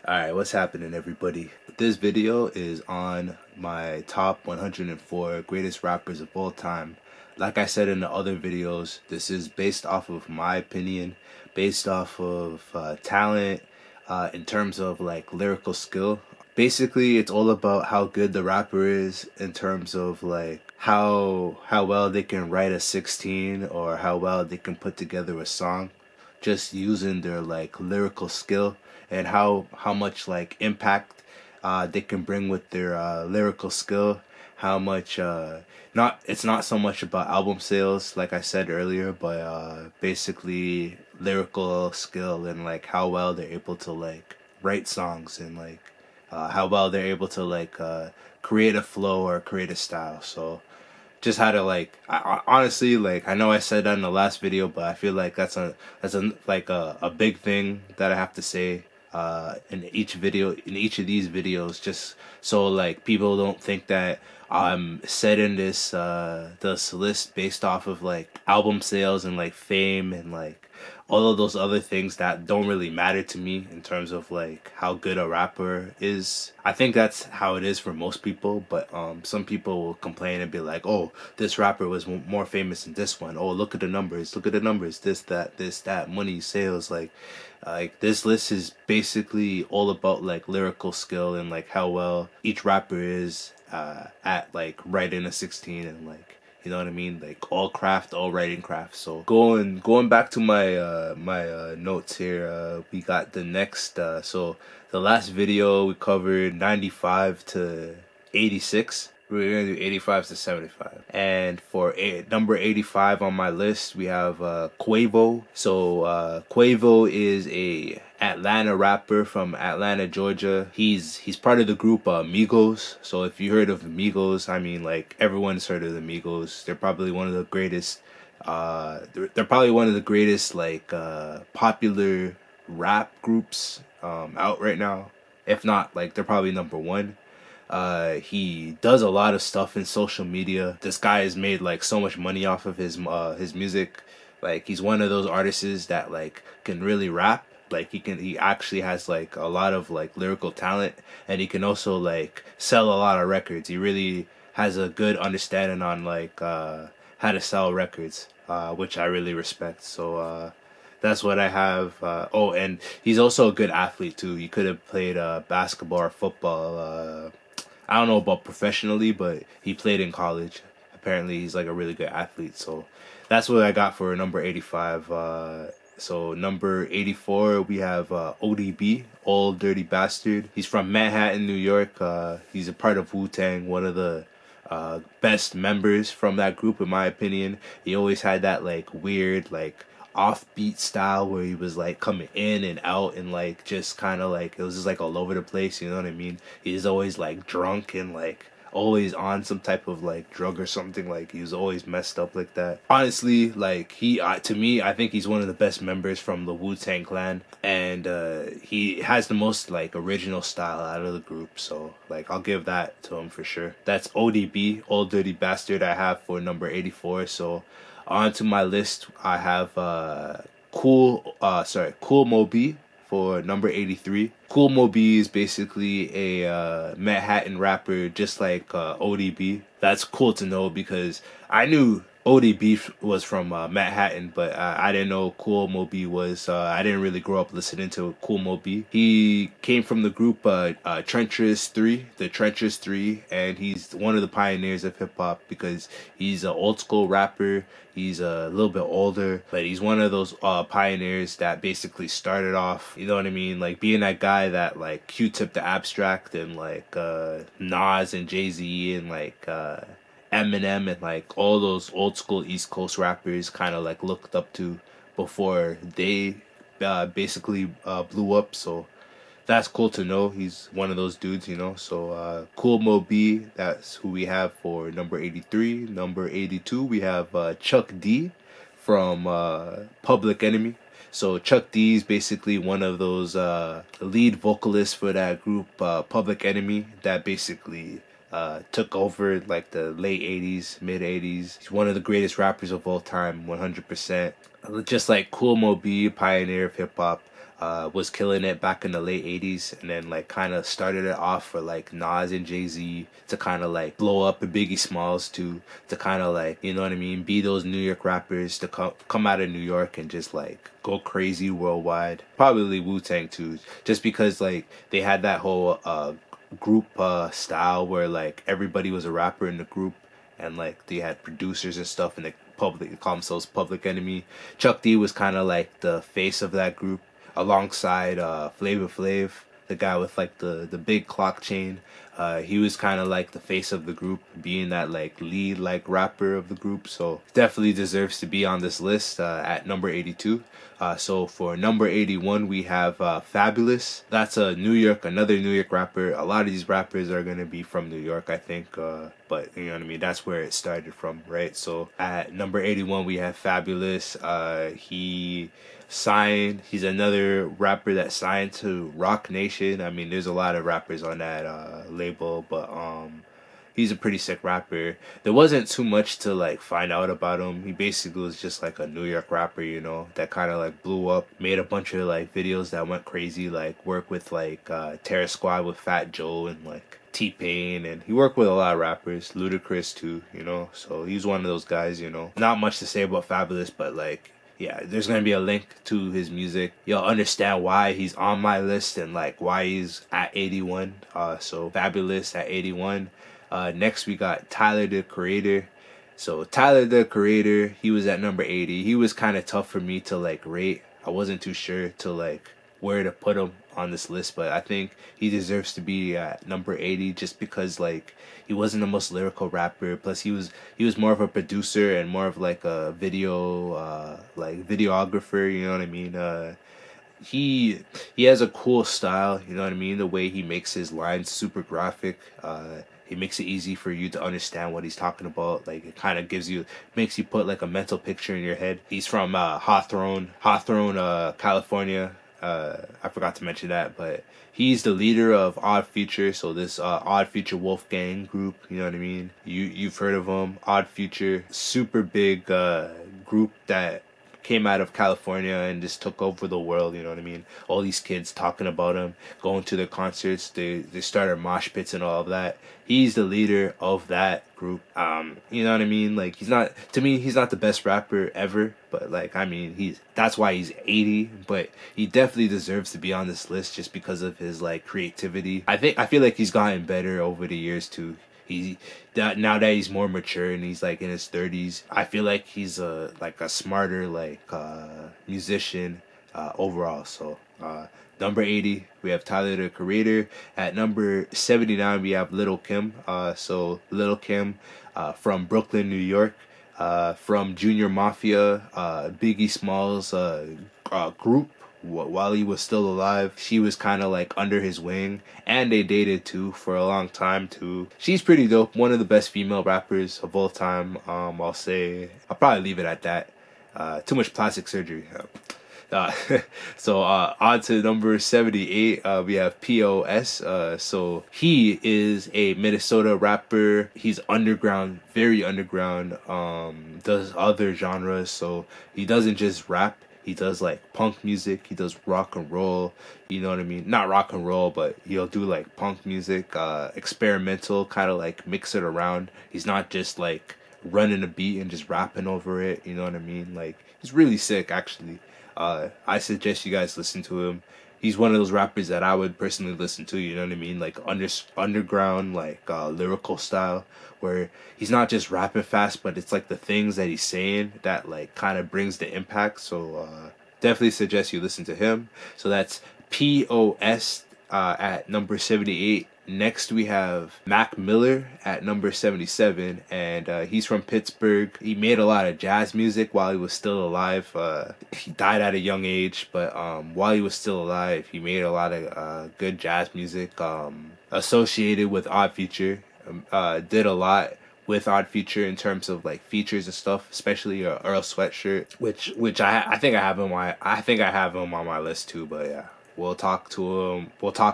Alright, what's happening, everybody? This video is on my top 104 greatest rappers of all time. Like I said in the other videos, this is based off of my opinion, based off of talent, in terms of like lyrical skill. Basically, it's all about how good the rapper is in terms of like how well they can write a 16 or how well they can put together a song just using their like lyrical skill and how much like impact they can bring with their lyrical skill. How much not it's not so much about album sales like I said earlier, but basically lyrical skill and like how well they're able to like write songs and like how well they're able to like create a flow or create a style. So just how to like honestly, like I know I said that in the last video, but I feel like that's a like a big thing that I have to say in each of these videos, just so like people don't think that I'm setting this list based off of like album sales and like fame and like all of those other things that don't really matter to me in terms of like how good a rapper is. I think that's how it is for most people, but some people will complain and be like, "Oh, this rapper was more famous than this one. Oh, look at the numbers. Look at the numbers. This, that, money, sales." Like this list is basically all about like lyrical skill and like how well each rapper is at like writing a 16 and like you know what I mean? Like all craft, all writing craft. So going back to my notes here, we got the next so the last video we covered 95 to 86. We're gonna do 85 to 75. And for number 85 on my list, we have Quavo. So Quavo is a Atlanta rapper from Atlanta, Georgia. He's part of the group Migos. So if you heard of Migos, I mean like everyone's heard of the Migos. They're probably one of the greatest. They're probably one of the greatest like popular rap groups out right now. If not, like they're probably number one. He does a lot of stuff in social media. This guy has made like so much money off of his music. Like he's one of those artists that like can really rap. Like he actually has like a lot of like lyrical talent, and he can also like sell a lot of records. He really has a good understanding on like how to sell records, which I really respect. So that's what I have. Oh, and he's also a good athlete too. He could have played basketball or football. I don't know about professionally, but he played in college. Apparently, he's like a really good athlete. So that's what I got for number 85. So number 84, we have ODB, Old Dirty Bastard. He's from Manhattan, New York. He's a part of Wu-Tang, one of the best members from that group, in my opinion. He always had that like weird, like offbeat style where he was like coming in and out and like just kind of like it was just like all over the place, you know what I mean? He's always like drunk and like always on some type of like drug or something. Like he was always messed up like that. Honestly, like he to me, I think he's one of the best members from the Wu-Tang Clan, and he has the most like original style out of the group. So like I'll give that to him for sure. That's ODB, Old Dirty Bastard, I have for number 84. So onto my list, I have Cool Moby for number 83. Cool Moby is basically a Manhattan rapper, just like ODB. That's cool to know because I knew ODB was from Manhattan, but I didn't know Cool Moby was. I didn't really grow up listening to Cool Moby. He came from the group Trenchers 3, the Trenchers 3, and he's one of the pioneers of hip hop because he's an old school rapper. He's a little bit older, but he's one of those pioneers that basically started off, you know what I mean? Like being that guy that like Q-Tip the Abstract and like Nas and Jay-Z and like Eminem and like all those old school East Coast rappers kind of like looked up to before they basically blew up. So that's cool to know. He's one of those dudes, you know. So Cool Mo B, that's who we have for number 83. Number 82, we have Chuck D from Public Enemy. So Chuck D is basically one of those lead vocalists for that group Public Enemy that basically took over like the late 80s, mid 80s. He's one of the greatest rappers of all time, 100%. Just like Cool Mo B, pioneer of hip hop. was killing it back in the late 80s, and then like kind of started it off for like Nas and Jay-Z to kind of like blow up, and Biggie Smalls to kind of like, you know what I mean, be those New York rappers to come out of New York and just like go crazy worldwide. Probably Wu-Tang too, just because like they had that whole group style where like everybody was a rapper in the group, and like they had producers and stuff, and they call themselves Public Enemy. Chuck D was kind of like the face of that group, alongside Flavor Flav, the guy with like the big clock chain. He was kind of like the face of the group, being that like lead like rapper of the group. So definitely deserves to be on this list at number 82. So for number 81, we have Fabulous. That's another New York rapper. A lot of these rappers are gonna be from New York, I think. But you know what I mean, that's where it started from, right? So at number 81, we have Fabulous. He's another rapper that signed to Rock Nation. I mean, there's a lot of rappers on that label, but he's a pretty sick rapper. There wasn't too much to like find out about him. He basically was just like a New York rapper, you know, that kind of like blew up, made a bunch of like videos that went crazy, like work with like Terror Squad with Fat Joe and like T-Pain, and he worked with a lot of rappers, Ludacris too, you know. So he's one of those guys, you know. Not much to say about Fabulous, but like, yeah, there's gonna be a link to his music. You'll understand why he's on my list and like why he's at 81. So Fabulous at 81. Next we got Tyler the Creator. So Tyler the Creator, he was at number 80. He was kind of tough for me to like rate. I wasn't too sure to like where to put him on this list, but I think he deserves to be at number 80 just because like he wasn't the most lyrical rapper. Plus he was more of a producer and more of like a videographer, you know what I mean? He has a cool style, you know what I mean? The way he makes his lines super graphic. He makes it easy for you to understand what he's talking about. Like it kind of makes you put like a mental picture in your head. He's from Hawthorne, California. I forgot to mention that, but he's the leader of Odd Future. So this Odd Future Wolfgang group, you know what I mean? You've heard of them. Odd Future, super big group that came out of California and just took over the world, you know what I mean? All these kids talking about him, going to their concerts, they started mosh pits and all of that. He's the leader of that group. You know what I mean? Like he's not the best rapper ever, but like I mean that's why he's 80, but he definitely deserves to be on this list just because of his like creativity. I feel like he's gotten better over the years too. Now that he's more mature and he's like in his 30s, I feel like he's a smarter musician overall. So number 80 we have Tyler the Creator. At number 79 we have Lil' Kim. So Lil' Kim from Brooklyn, New York, from Junior Mafia, Biggie Smalls group. While he was still alive, she was kind of like under his wing, and they dated too for a long time too. She's pretty dope, one of the best female rappers of all time. I'll probably leave it at that. Too much plastic surgery. So on to number 78, we have POS. So he is a Minnesota rapper. He's underground, very underground. Does other genres, so he doesn't just rap. He does like punk music. He does rock and roll. You know what I mean? Not rock and roll, but he'll do like punk music, experimental, kind of like mix it around. He's not just like running a beat and just rapping over it. You know what I mean? Like he's really sick, actually. I suggest you guys listen to him. He's one of those rappers that I would personally listen to, you know what I mean? Like underground, like lyrical style, where he's not just rapping fast, but it's like the things that he's saying that like kind of brings the impact. So definitely suggest you listen to him. So that's POS at number 78. Next we have Mac Miller at number 77, and he's from Pittsburgh. He made a lot of jazz music while he was still alive. He died at a young age, but while he was still alive, he made a lot of good jazz music associated with Odd Future. Did a lot with Odd Future in terms of like features and stuff, especially Earl Sweatshirt, which I think I have him on my list too. But yeah, we'll talk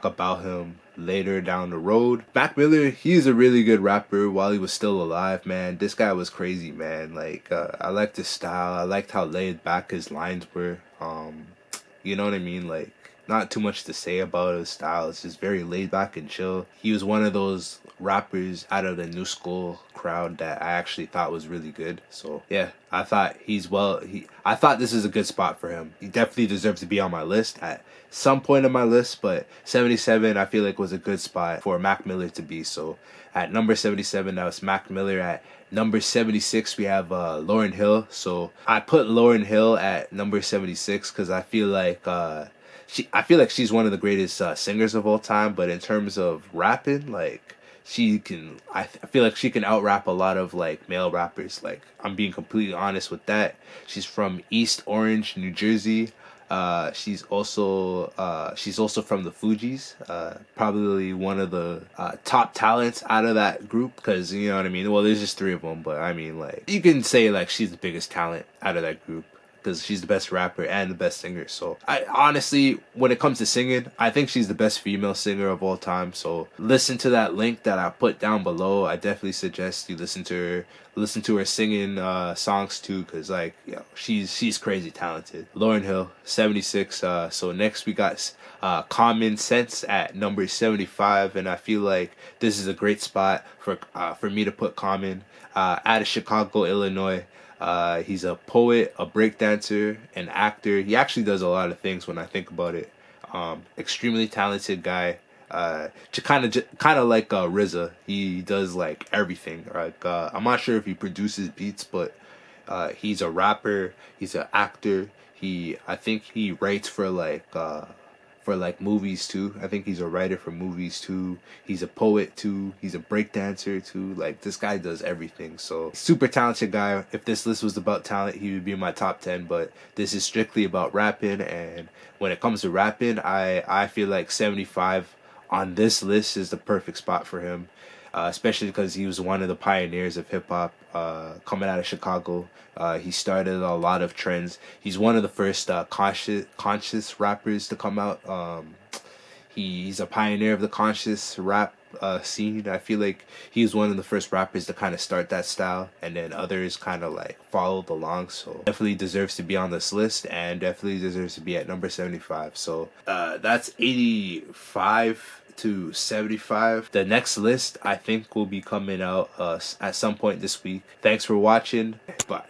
about him later down the road. Mac Miller, he's a really good rapper while he was still alive, man. This guy was crazy, man. Like I liked his style. I liked how laid back his lines were. You know what I mean? Like not too much to say about his style. It's just very laid back and chill. He was one of those rappers out of the new school crowd that I actually thought was really good. So yeah, I thought I thought this is a good spot for him. He definitely deserves to be on my list at some point on my list, but 77 I feel like was a good spot for Mac Miller to be. So at number 77, that was Mac Miller. At number 76, we have Lauryn Hill. So I put Lauryn Hill at number 76 because I feel like I feel like she's one of the greatest singers of all time. But in terms of rapping, like, I feel like she can out rap a lot of like male rappers. Like, I'm being completely honest with that. She's from East Orange, New Jersey. She's also from the Fugees. Probably one of the top talents out of that group, because you know what I mean. Well, there's just three of them, but I mean, like, you can say like she's the biggest talent out of that group, because she's the best rapper and the best singer. So I honestly, when it comes to singing, I think she's the best female singer of all time. So listen to that link that I put down below. I definitely suggest you listen to her singing songs too, because like, you know, she's crazy talented. Lauryn Hill, 76. So next we got Common Sense at number 75, and I feel like this is a great spot for me to put Common. Out of Chicago, Illinois. He's a poet, a breakdancer, an actor. He actually does a lot of things when I think about it. Extremely talented guy. Kind of like RZA. He does like everything. Like, I'm not sure if he produces beats, but he's a rapper. He's an actor. I think he writes for like movies too. I think he's a writer for movies too. He's a poet too. He's a breakdancer too. Like, this guy does everything. So super talented guy. If this list was about talent, he would be in my top 10. But this is strictly about rapping, and when it comes to rapping, I feel like 75 on this list is the perfect spot for him. Especially because he was one of the pioneers of hip hop, coming out of Chicago. He started a lot of trends. He's one of the first conscious rappers to come out. He's a pioneer of the conscious rap scene. I feel like he was one of the first rappers to kind of start that style, and then others kind of like followed along. So definitely deserves to be on this list, and definitely deserves to be at number 75. So that's 85 to 75. The next list I think will be coming out at some point this week. Thanks for watching. Bye.